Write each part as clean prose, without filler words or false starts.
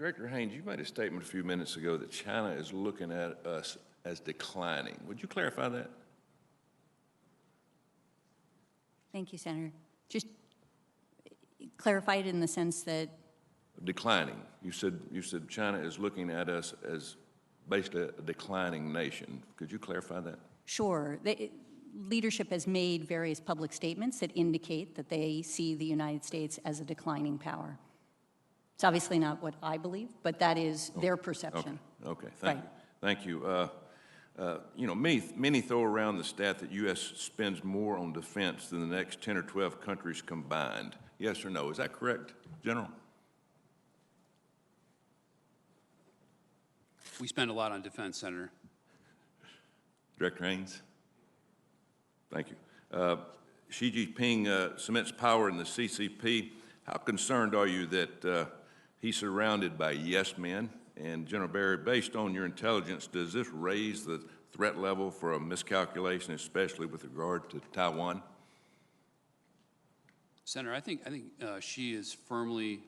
Director Haines, you made a statement a few minutes ago that China is looking at us as declining. Would you clarify that? Thank you, Senator. Just clarify it in the sense that Declining. You said China is looking at us as basically a declining nation. Could you clarify that? Sure. Leadership has made various public statements that indicate that they see the United States as a declining power. It's obviously not what I believe, but that is their perception. Okay. Thank you. You know, many throw around the stat that U.S. spends more on defense than the next 10 or 12 countries combined. Yes or no? Is that correct, General? We spend a lot on defense, Senator. Director Haines? Thank you. Xi Jinping cements power in the CCP. How concerned are you that he's surrounded by yes men? And General Berrier, based on your intelligence, does this raise the threat level for a miscalculation, especially with regard to Taiwan? Senator, I think Xi is firmly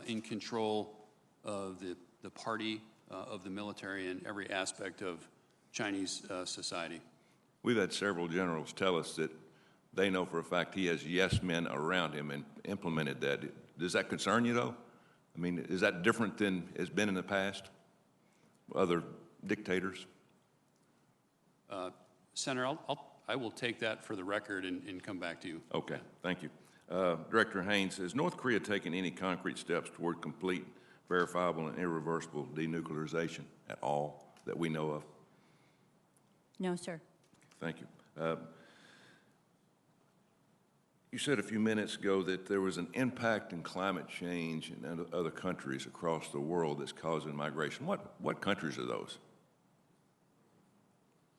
in control of the party, of the military, and every aspect of Chinese society. We've had several generals tell us that they know for a fact he has yes men around him and implemented that. Does that concern you, though? I mean, is that different than has been in the past? Other dictators? Senator, I will take that for the record and come back to you. Okay, thank you. Director Haines, has North Korea taken any concrete steps toward complete, verifiable, and irreversible denuclearization at all that we know of? No, sir. Thank you. You said a few minutes ago that there was an impact in climate change in other countries across the world that's causing migration. What countries are those?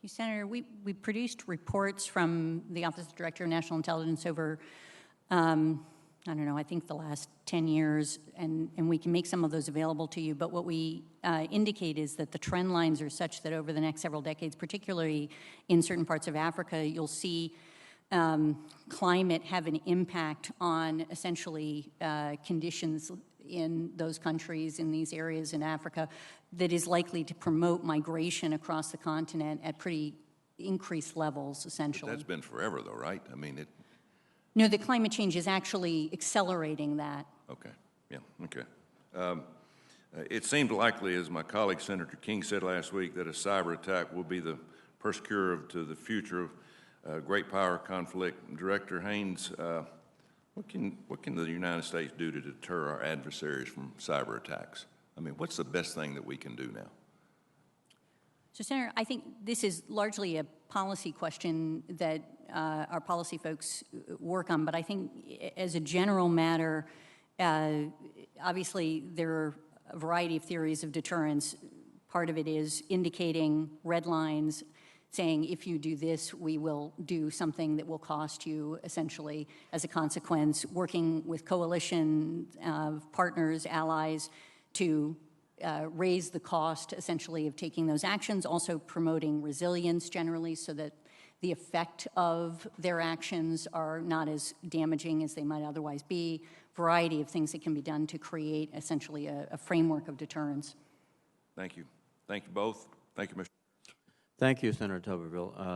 Senator, we produced reports from the Office of Director of National Intelligence over, I don't know, I think the last 10 years, and we can make some of those available to you. But what we indicate is that the trend lines are such that over the next several decades, particularly in certain parts of Africa, you'll see climate have an impact on essentially conditions in those countries, in these areas in Africa, that is likely to promote migration across the continent at pretty increased levels, essentially. But that's been forever, though, right? I mean, it... No, the climate change is actually accelerating that. Okay, yeah, okay. It seemed likely, as my colleague Senator King said last week, that a cyber attack will be the first cure to the future of great power conflict. Director Haines, what can the United States do to deter our adversaries from cyber attacks? I mean, what's the best thing that we can do now? So, Senator, I think this is largely a policy question that our policy folks work on, but I think as a general matter, obviously there are a variety of theories of deterrence. Part of it is indicating red lines, saying if you do this, we will do something that will cost you, essentially, as a consequence, working with coalition partners, allies, to raise the cost, essentially, of taking those actions, also promoting resilience generally so that the effect of their actions are not as damaging as they might otherwise be, variety of things that can be done to create, essentially, a framework of deterrence. Thank you. Thank you both. Thank you, Mr. Thank you, Senator Tuberville.